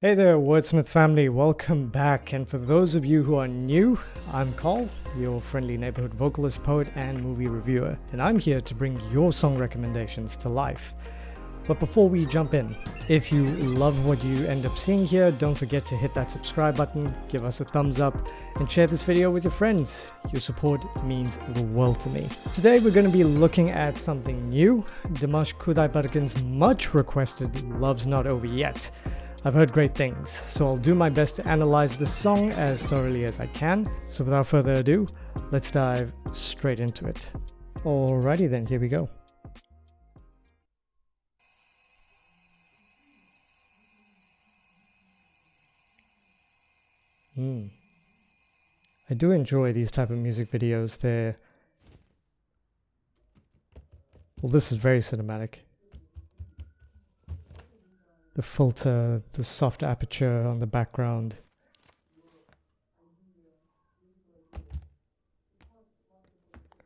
Hey there, Wordsmith family, welcome back. And for those of you who are new, I'm Carl, your friendly neighborhood vocalist, poet, and movie reviewer, and I'm here to bring your song recommendations to life. But before we jump in, if you love what you end up seeing here, don't forget to hit that subscribe button, give us a thumbs up, and share this video with your friends. Your support means the world to me. Today we're going to be looking at something new, Dimash Kudaibergen's much requested Love's Not Over Yet. I've heard great things, so I'll do my best to analyze this song as thoroughly as I can. So without further ado, let's dive straight into it. Alrighty then, here we go. I do enjoy these type of music videos. Well, this is very cinematic. The filter, the soft aperture on the background.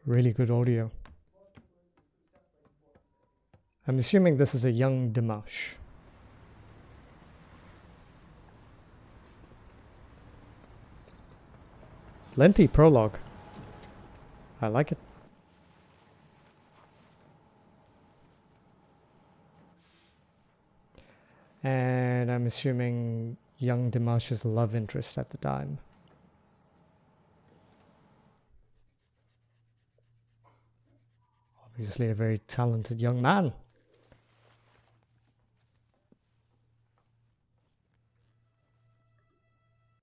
Really good audio. I'm assuming this is a young Dimash. Lengthy prologue. I like it. And I'm assuming young Dimash's love interest at the time. Obviously a very talented young man.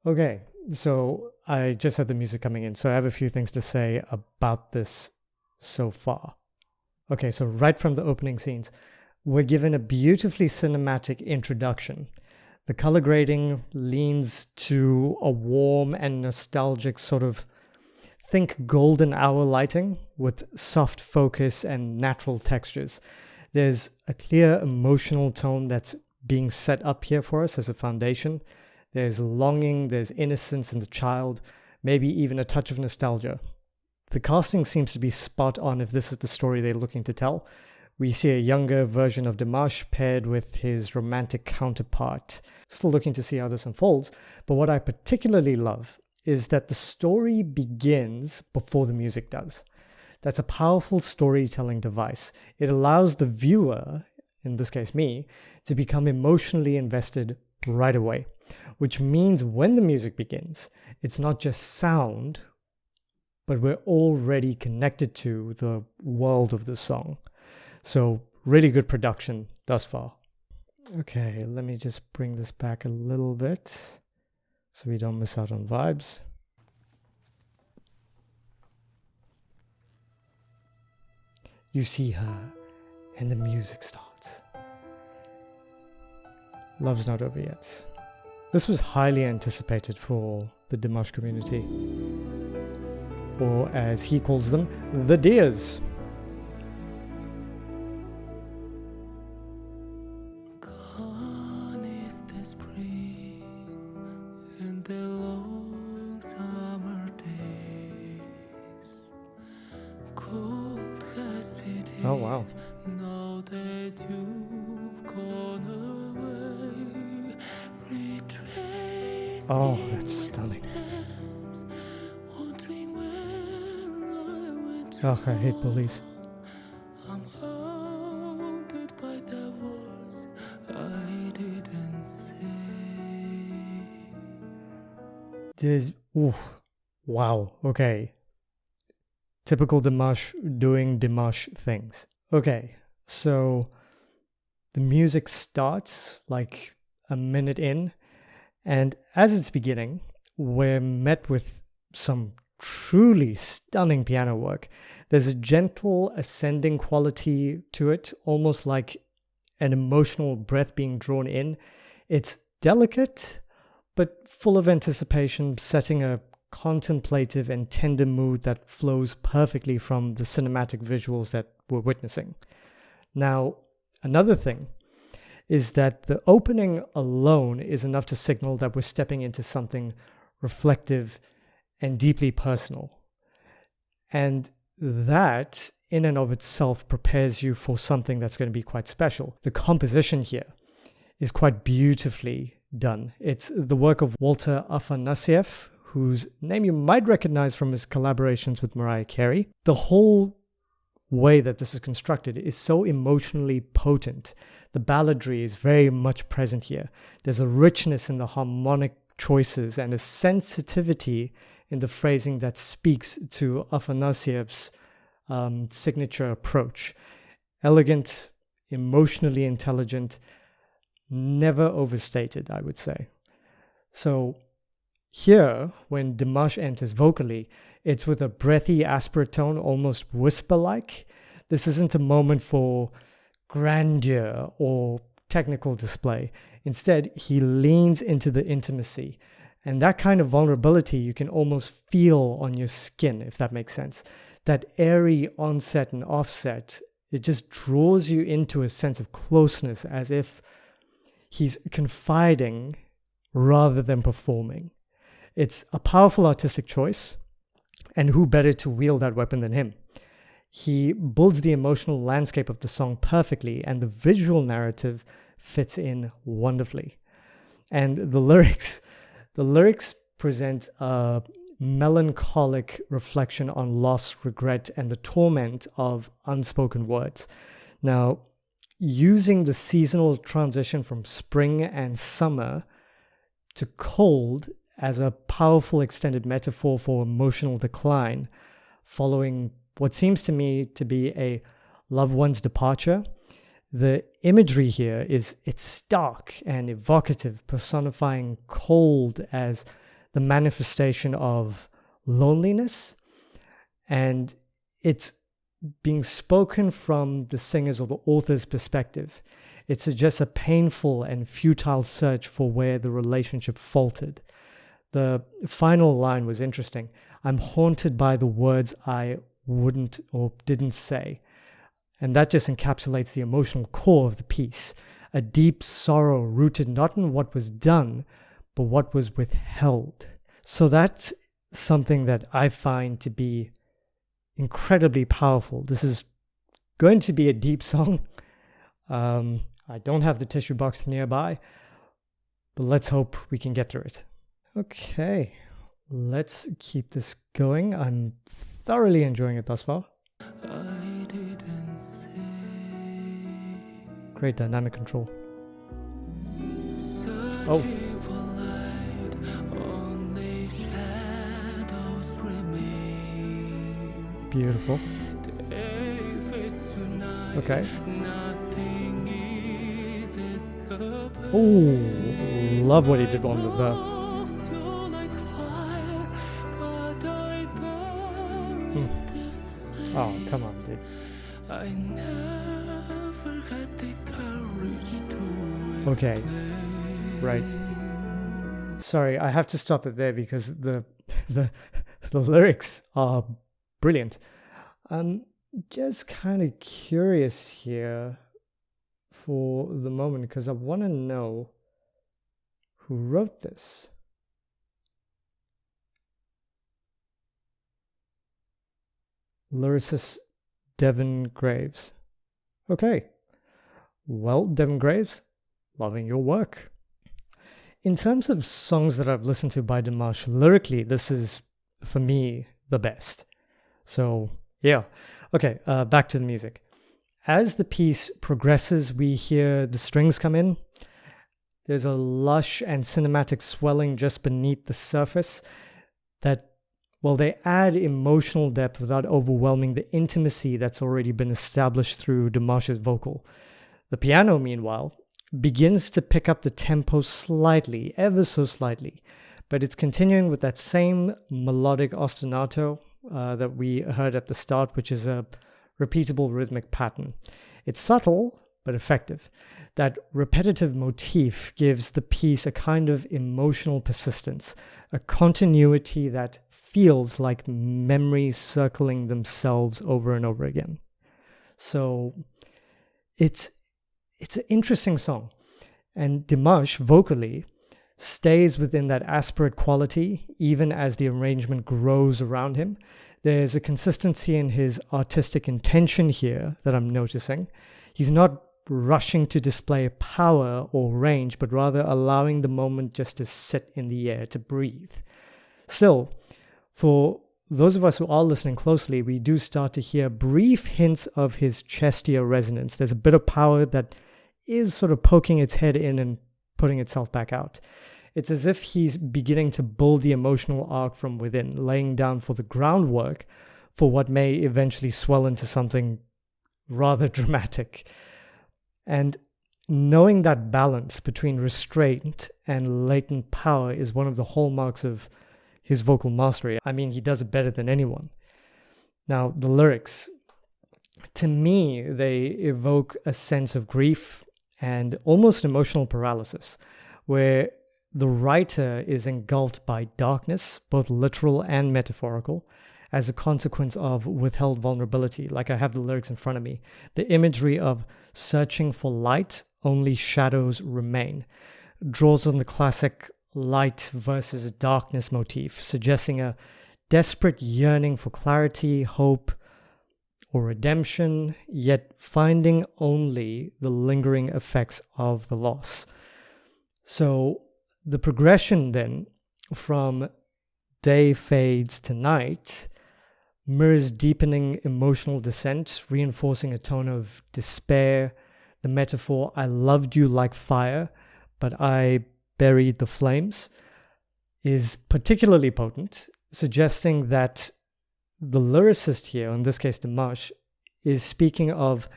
Okay, so I just had the music coming in, so I have a few things to say about this so far. Okay, so right from the opening scenes, we're given a beautifully cinematic introduction. The color grading leans to a warm and nostalgic sort of, think golden hour lighting with soft focus and natural textures. There's a clear emotional tone that's being set up here for us as a foundation. There's longing, there's innocence in the child, maybe even a touch of nostalgia. The casting seems to be spot on if this is the story they're looking to tell. We see a younger version of Dimash paired with his romantic counterpart. Still looking to see how this unfolds, but what I particularly love is that the story begins before the music does. That's a powerful storytelling device. It allows the viewer, in this case me, to become emotionally invested right away, which means when the music begins, it's not just sound, but we're already connected to the world of the song. So really good production thus far. Okay, let me just bring this back a little bit so we don't miss out on vibes. You see her and the music starts. Love's Not Over Yet. This was highly anticipated for the Dimash community, or as he calls them, the Deers. Oh wow. Now that you've gone away, oh, that's stunning. Oh, I hate police. I'm haunted by the words I didn't say. There's, ooh, wow, okay. Typical Dimash doing Dimash things. Okay, so the music starts like a minute in, and as it's beginning, we're met with some truly stunning piano work. There's a gentle ascending quality to it, almost like an emotional breath being drawn in. It's delicate, but full of anticipation, setting a contemplative and tender mood that flows perfectly from the cinematic visuals that we're witnessing. Now, another thing is that the opening alone is enough to signal that we're stepping into something reflective and deeply personal. And that, in and of itself, prepares you for something that's going to be quite special. The composition here is quite beautifully done. It's the work of Walter Afanasieff, whose name you might recognize from his collaborations with Mariah Carey. The whole way that this is constructed is so emotionally potent. The balladry is very much present here. There's a richness in the harmonic choices and a sensitivity in the phrasing that speaks to Afanasieff's signature approach. Elegant, emotionally intelligent, never overstated, I would say. So here, when Dimash enters vocally, it's with a breathy, aspirate tone, almost whisper-like. This isn't a moment for grandeur or technical display. Instead, he leans into the intimacy. And that kind of vulnerability you can almost feel on your skin, if that makes sense. That airy onset and offset, it just draws you into a sense of closeness, as if he's confiding rather than performing. It's a powerful artistic choice, and who better to wield that weapon than him? He builds the emotional landscape of the song perfectly, and the visual narrative fits in wonderfully. And the lyrics present a melancholic reflection on loss, regret, and the torment of unspoken words. Now, using the seasonal transition from spring and summer to cold as a powerful extended metaphor for emotional decline, following what seems to me to be a loved one's departure. The imagery here it's stark and evocative, personifying cold as the manifestation of loneliness, and it's being spoken from the singer's or the author's perspective. It suggests a painful and futile search for where the relationship faltered. The final line was interesting. I'm haunted by the words I wouldn't or didn't say. And that just encapsulates the emotional core of the piece. A deep sorrow rooted not in what was done, but what was withheld. So that's something that I find to be incredibly powerful. This is going to be a deep song. I don't have the tissue box nearby, but let's hope we can get through it. Okay, let's keep this going. I'm thoroughly enjoying it thus far. Great dynamic control. Oh. Beautiful. Okay. Oh, love what he did on the Oh, come on, dude. Okay, right. Sorry, I have to stop it there because the lyrics are brilliant. I'm just kind of curious here for the moment because I want to know who wrote this. Lyricist Devin Graves. Okay. Well, Devin Graves, loving your work. In terms of songs that I've listened to by Dimash, lyrically, this is, for me, the best. So, yeah. Okay, back to the music. As the piece progresses, we hear the strings come in. There's a lush and cinematic swelling just beneath the surface that, well, they add emotional depth without overwhelming the intimacy that's already been established through Dimash's vocal. The piano, meanwhile, begins to pick up the tempo slightly, ever so slightly, but it's continuing with that same melodic ostinato that we heard at the start, which is a repeatable rhythmic pattern. It's subtle, but effective. That repetitive motif gives the piece a kind of emotional persistence, a continuity that feels like memories circling themselves over and over again. So it's an interesting song. And Dimash, vocally, stays within that aspirate quality even as the arrangement grows around him. There's a consistency in his artistic intention here that I'm noticing. He's not rushing to display power or range, but rather allowing the moment just to sit in the air, to breathe. Still, for those of us who are listening closely, we do start to hear brief hints of his chestier resonance. There's a bit of power that is sort of poking its head in and putting itself back out. It's as if he's beginning to build the emotional arc from within, laying down for the groundwork for what may eventually swell into something rather dramatic. And knowing that balance between restraint and latent power is one of the hallmarks of his vocal mastery. I mean, he does it better than anyone. Now, the lyrics, to me, they evoke a sense of grief and almost emotional paralysis, where the writer is engulfed by darkness, both literal and metaphorical, as a consequence of withheld vulnerability. Like I have the lyrics in front of me. The imagery of searching for light, only shadows remain, draws on the classic light versus darkness motif, suggesting a desperate yearning for clarity, hope, or redemption, yet finding only the lingering effects of the loss. So the progression then from day fades to night mirrors deepening emotional descent, reinforcing a tone of despair. The metaphor, I loved you like fire, but I buried the flames, is particularly potent, suggesting that the lyricist here, in this case Dimash, is speaking of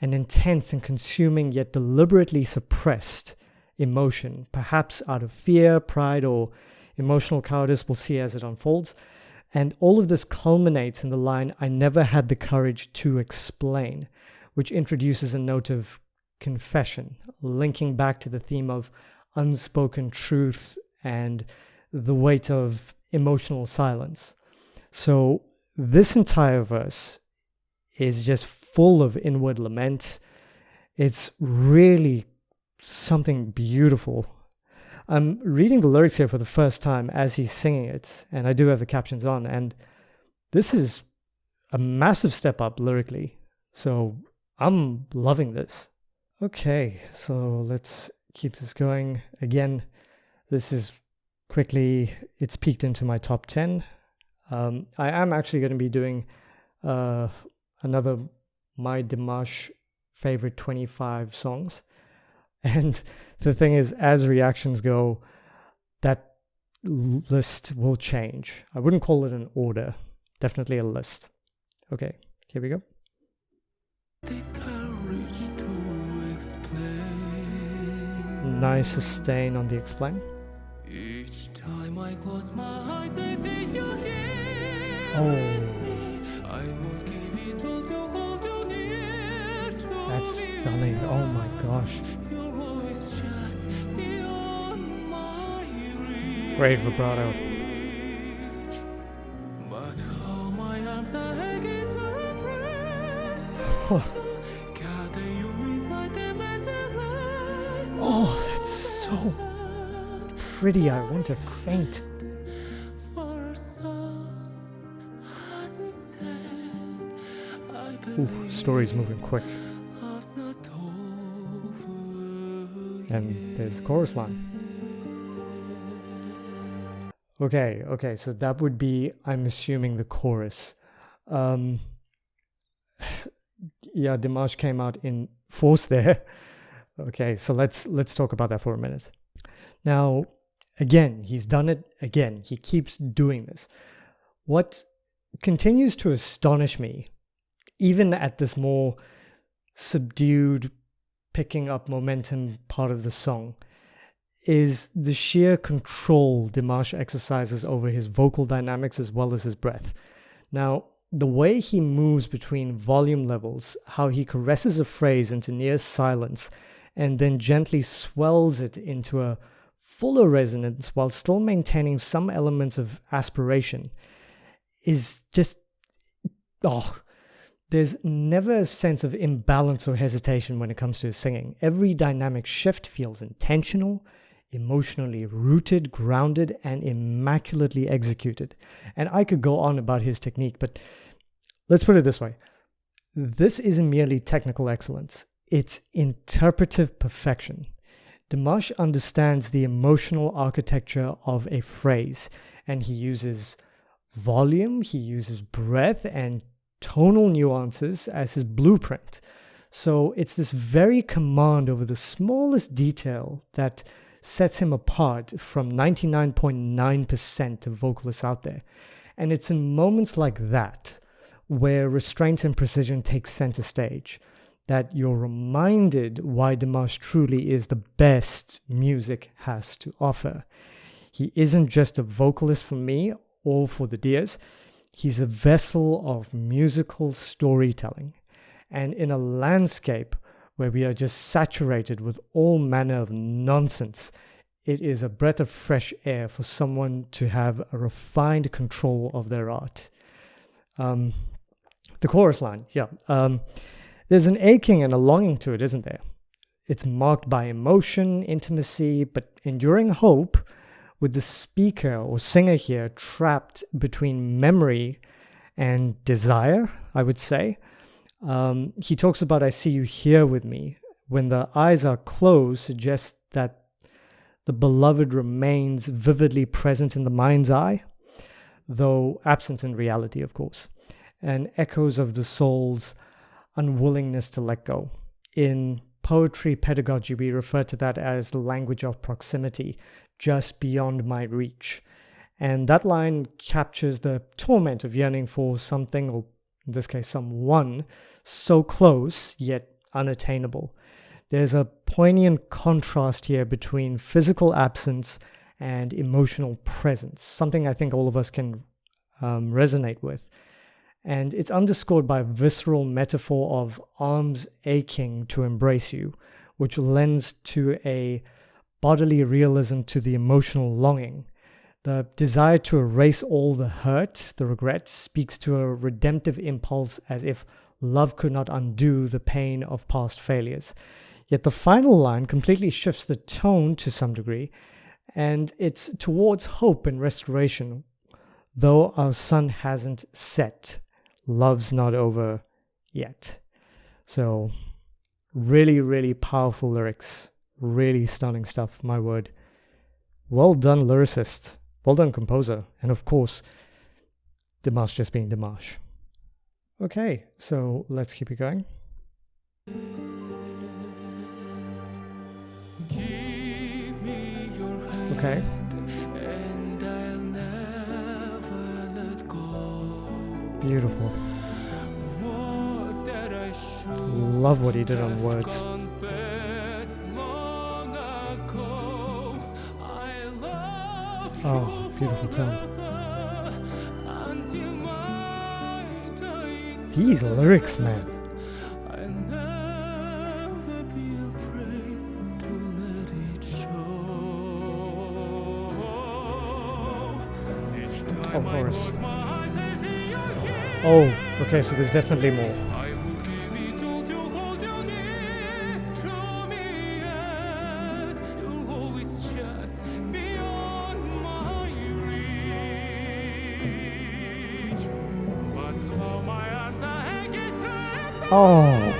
an intense and consuming yet deliberately suppressed emotion, perhaps out of fear, pride, or emotional cowardice. We'll see as it unfolds. And all of this culminates in the line, I never had the courage to explain, which introduces a note of confession, linking back to the theme of unspoken truth and the weight of emotional silence. So this entire verse is just full of inward lament. It's really something beautiful. I'm reading the lyrics here for the first time as he's singing it, and I do have the captions on, and this is a massive step up lyrically. So I'm loving this. Okay, so let's keep this going. Again, this is quickly, it's peaked into my top 10. I am actually going to be doing another My Dimash favorite 25 songs. And the thing is, as reactions go, that list will change. I wouldn't call it an order, definitely a list. Okay, here we go. Nice sustain on the explain. Each time I close my eyes, I see you here. Oh, I would give it all to hold you near to that's stunning. Oh my gosh. You're always just beyond my reach. Great vibrato. But how my arms are aching to embrace you, to gather you inside them and embrace. Oh, that's so pretty. I want to faint. Ooh, story's moving quick. And there's the chorus line. Okay, so that would be, I'm assuming, the chorus. Yeah, Dimash came out in force there. Okay, so let's talk about that for a minute. Now, again, he's done it again. He keeps doing this. What continues to astonish me, even at this more subdued, picking up momentum part of the song, is the sheer control Dimash exercises over his vocal dynamics as well as his breath. Now, the way he moves between volume levels, how he caresses a phrase into near silence and then gently swells it into a fuller resonance while still maintaining some elements of aspiration, is just, there's never a sense of imbalance or hesitation when it comes to his singing. Every dynamic shift feels intentional, emotionally rooted, grounded, and immaculately executed. And I could go on about his technique, but let's put it this way. This isn't merely technical excellence. it's interpretive perfection. Dimash understands the emotional architecture of a phrase, and he uses volume, he uses breadth and tonal nuances as his blueprint. So it's this very command over the smallest detail that sets him apart from 99.9% of vocalists out there. And it's in moments like that where restraint and precision take center stage that you're reminded why Dimash truly is the best music has to offer. He isn't just a vocalist for me or for the Dears. He's a vessel of musical storytelling. And in a landscape where we are just saturated with all manner of nonsense, it is a breath of fresh air for someone to have a refined control of their art. The chorus line, there's an aching and a longing to it, isn't there? It's marked by emotion, intimacy, but enduring hope, with the speaker or singer here trapped between memory and desire, I would say. He talks about, I see you here with me. When the eyes are closed, suggests that the beloved remains vividly present in the mind's eye, though absent in reality, of course, and echoes of the soul's unwillingness to let go. In poetry pedagogy, we refer to that as the language of proximity, just beyond my reach. And that line captures the torment of yearning for something, or in this case, someone, so close yet unattainable. There's a poignant contrast here between physical absence and emotional presence, something I think all of us can resonate with. And it's underscored by a visceral metaphor of arms aching to embrace you, which lends to a bodily realism to the emotional longing. The desire to erase all the hurt, the regret, speaks to a redemptive impulse, as if love could not undo the pain of past failures. Yet the final line completely shifts the tone to some degree, and it's towards hope and restoration. Though our sun hasn't set, love's not over yet. So really, really powerful lyrics. Really stunning stuff, my word. Well done, lyricist. Well done, composer. And of course, Dimash just being Dimash. Okay, so let's keep it going. Okay. Beautiful. Love what he did on words. Oh, beautiful tone. These lyrics, man. Of course. Oh, okay, so there's definitely more. Oh.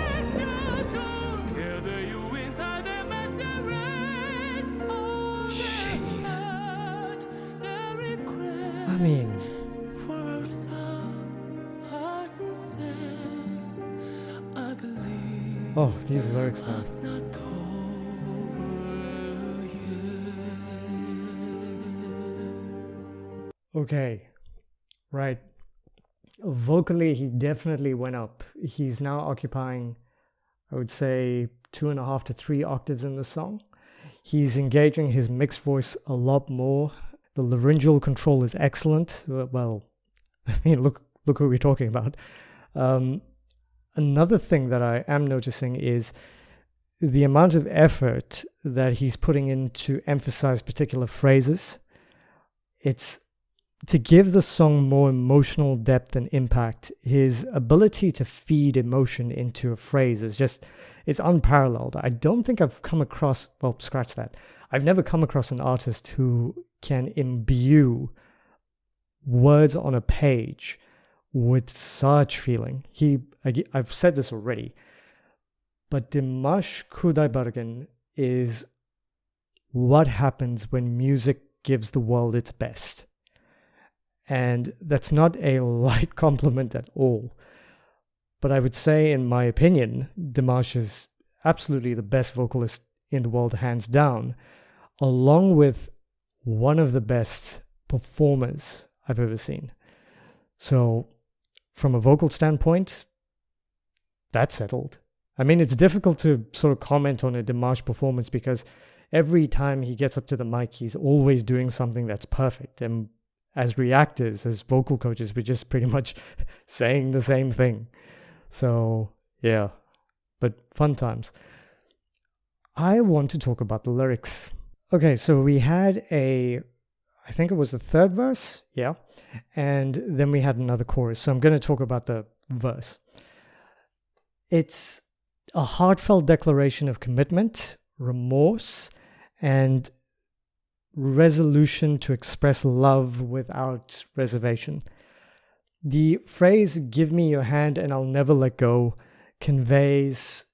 Jeez. I mean, oh, these lyrics, man. Okay, right. Vocally, he definitely went up. He's now occupying, I would say, 2.5 to 3 octaves in the song. He's engaging his mixed voice a lot more. The laryngeal control is excellent. Well, I mean, look who we're talking about. Another thing that I am noticing is the amount of effort that he's putting in to emphasize particular phrases. It's to give the song more emotional depth and impact. His ability to feed emotion into a phrase is just, it's unparalleled. I don't think I've come across, well, scratch that. I've never come across an artist who can imbue words on a page with such feeling. I've said this already, But Dimash Kudaibergen is what happens when music gives the world its best. And that's not a light compliment at all. But I would say, in my opinion, Dimash is absolutely the best vocalist in the world, hands down, along with one of the best performers I've ever seen. So, from a vocal standpoint, that's settled. I mean, it's difficult to sort of comment on a Dimash performance because every time he gets up to the mic, he's always doing something that's perfect. And as reactors, as vocal coaches, we're just pretty much saying the same thing. So, yeah, but fun times. I want to talk about the lyrics. Okay, so we had I think it was the third verse, yeah, and then we had another chorus. So I'm going to talk about the verse. It's a heartfelt declaration of commitment, remorse, and resolution to express love without reservation. The phrase, "give me your hand and I'll never let go," conveys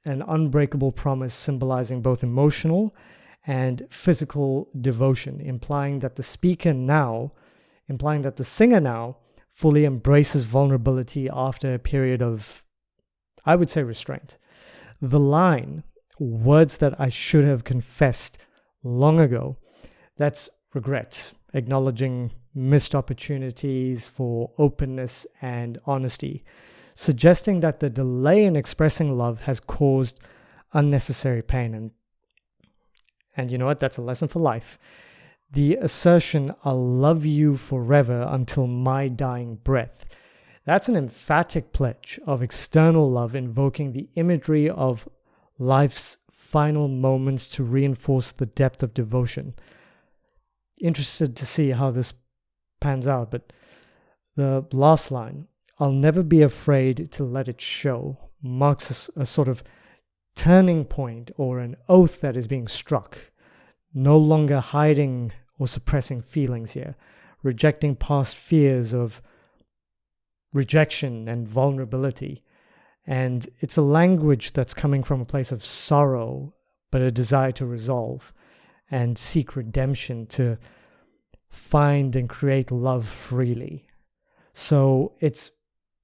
an unbreakable promise symbolizing both emotional and physical devotion, implying that the singer now fully embraces vulnerability after a period of, I would say, restraint. The line, "words that I should have confessed long ago," that's regret, acknowledging missed opportunities for openness and honesty, suggesting that the delay in expressing love has caused unnecessary pain. And you know what? That's a lesson for life. The assertion, "I'll love you forever until my dying breath," that's an emphatic pledge of external love, invoking the imagery of life's final moments to reinforce the depth of devotion. Interested to see how this pans out, but the last line, "I'll never be afraid to let it show," marks a sort of turning point or an oath that is being struck. No longer hiding or suppressing feelings here, rejecting past fears of rejection and vulnerability. And it's a language that's coming from a place of sorrow, but a desire to resolve and seek redemption, to find and create love freely. So it's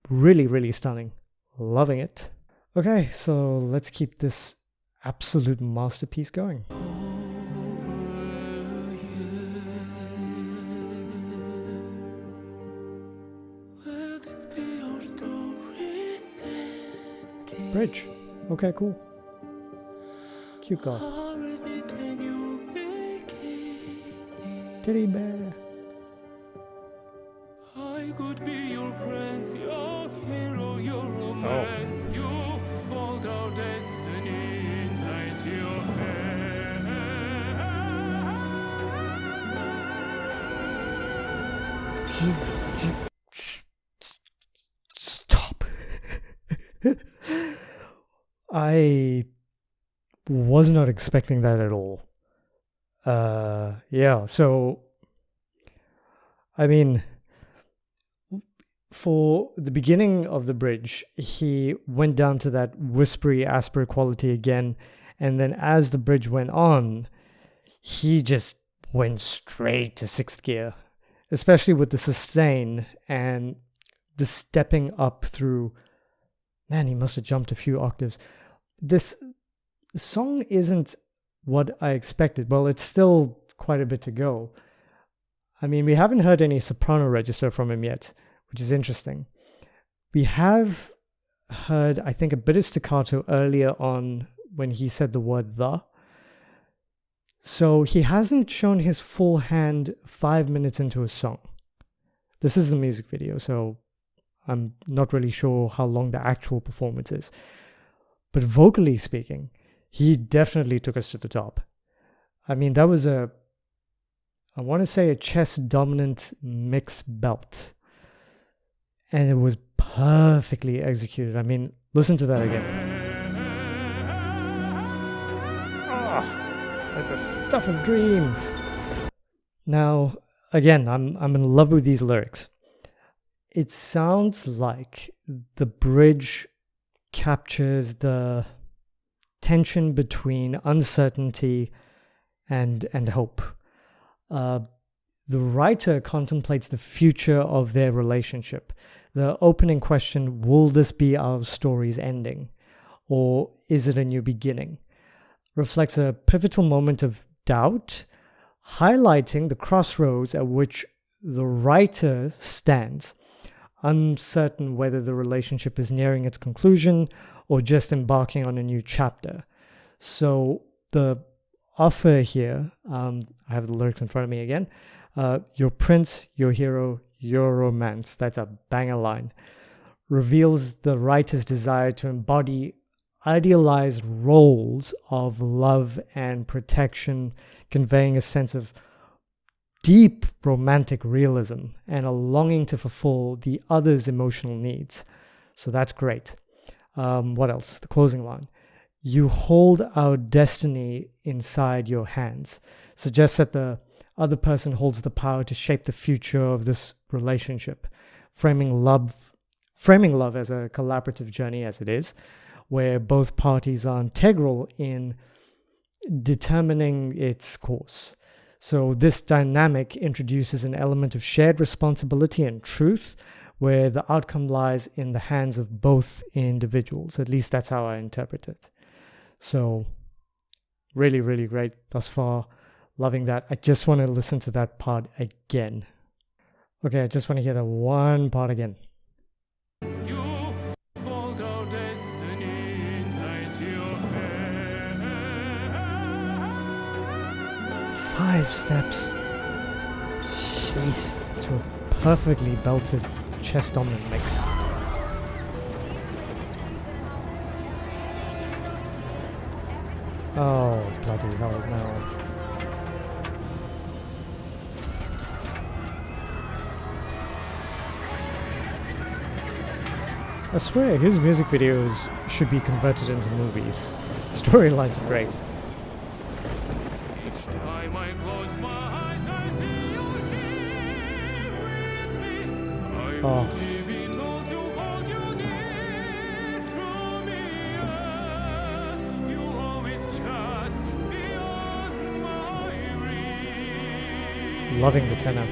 really, really stunning. Loving it. Okay, so let's keep this absolute masterpiece going. Bridge. Okay, cool. Cute girl. Teddy bear. I could be your prince, your hero, your romance. You hold our destiny inside your head. Stop. I was not expecting that at all. Yeah, so I mean, for the beginning of the bridge, he went down to that whispery, asper quality again, and then as the bridge went on, he just went straight to sixth gear, especially with the sustain and the stepping up through. Man, he must have jumped a few octaves. This song isn't what I expected. Well, it's still quite a bit to go. I mean, we haven't heard any soprano register from him yet, which is interesting. We have heard, I think, a bit of staccato earlier on when he said the word "the." So he hasn't shown his full hand 5 minutes into a song. This is the music video, so I'm not really sure how long the actual performance is. But vocally speaking, he definitely took us to the top. I mean, that was I want to say a chest-dominant mixed belt. And it was perfectly executed. I mean, listen to that again. Oh, that's the stuff of dreams. Now, again, I'm in love with these lyrics. It sounds like the bridge captures the tension between uncertainty and hope. The writer contemplates the future of their relationship. The opening question, will this be our story's ending? Or is it a new beginning? Reflects a pivotal moment of doubt, highlighting the crossroads at which the writer stands, uncertain whether the relationship is nearing its conclusion or just embarking on a new chapter. So the offer here, I have the lyrics in front of me again, your prince, your hero, your romance, that's a banger line, reveals the writer's desire to embody idealized roles of love and protection, conveying a sense of deep romantic realism and a longing to fulfill the other's emotional needs. So that's great. What else? The closing line. You hold our destiny inside your hands. Suggests that the other person holds the power to shape the future of this relationship, framing love as a collaborative journey as it is, where both parties are integral in determining its course. So this dynamic introduces an element of shared responsibility and truth, where the outcome lies in the hands of both individuals. At least that's how I interpret it. So really, really great thus far. Loving that. I just want to listen to that part again. Okay, I just want to hear that one part again. You hold our destiny inside your hand. 5 steps. Jeez, to a perfectly belted chest dominant mix. Oh, bloody hell, no. I swear, his music videos should be converted into movies. Storylines are great. Each time I close my eyes, I see you here with me. I Oh. will be told to hold you near to me. Yet you always just beyond my reach. Loving the tenor.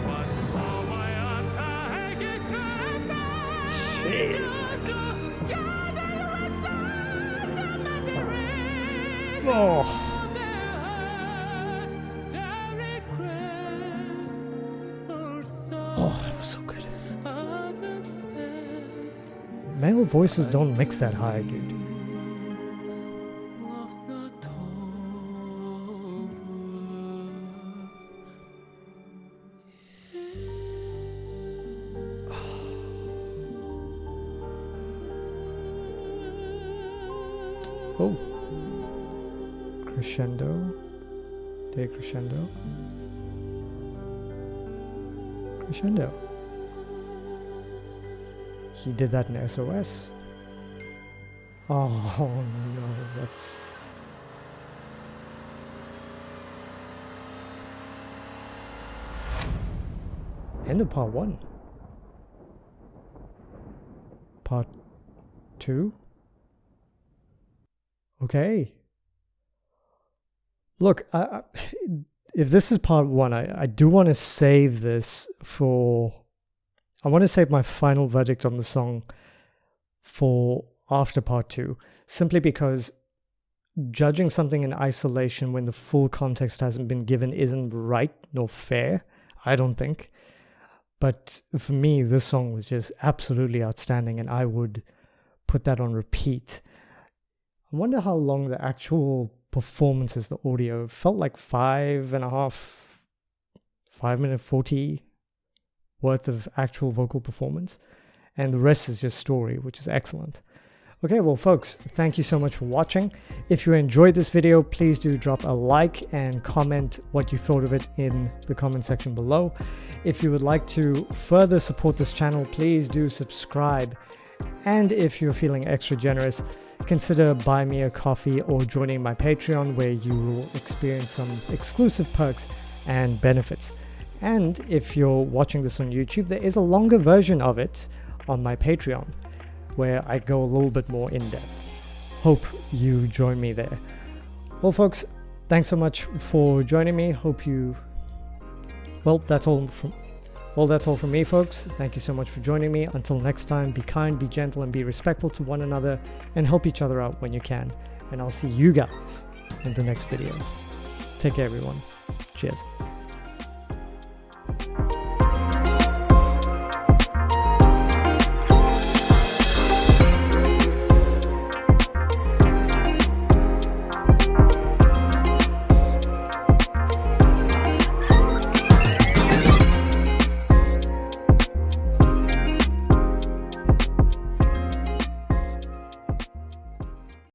But how my arms are hanging tender. Jeez. Oh. Oh, that was so good. Male voices don't mix that high, dude. Oh. Crescendo. Decrescendo. Crescendo. He did that in SOS. Oh no, that's... End of part 1. Part 2? Okay. Look, if this is part 1, I do want to save this for... I want to save my final verdict on the song for after part 2. Simply because judging something in isolation when the full context hasn't been given isn't right nor fair, I don't think. But for me, this song was just absolutely outstanding, and I would put that on repeat. I wonder how long the actual performance is, the audio. It felt like 5 minute 40 worth of actual vocal performance. And the rest is just story, which is excellent. Okay, well, folks, thank you so much for watching. If you enjoyed this video, please do drop a like and comment what you thought of it in the comment section below. If you would like to further support this channel, please do subscribe. And if you're feeling extra generous, consider buying me a coffee or joining my Patreon, where you will experience some exclusive perks and benefits. And if you're watching this on YouTube, there is a longer version of it on my Patreon, where I go a little bit more in depth. hope you join me there. Well, folks, thanks so much for joining me. That's all from me, folks. Thank you so much for joining me. Until next time, be kind, be gentle, and be respectful to one another, and help each other out when you can. And I'll see you guys in the next video. Take care, everyone. Cheers.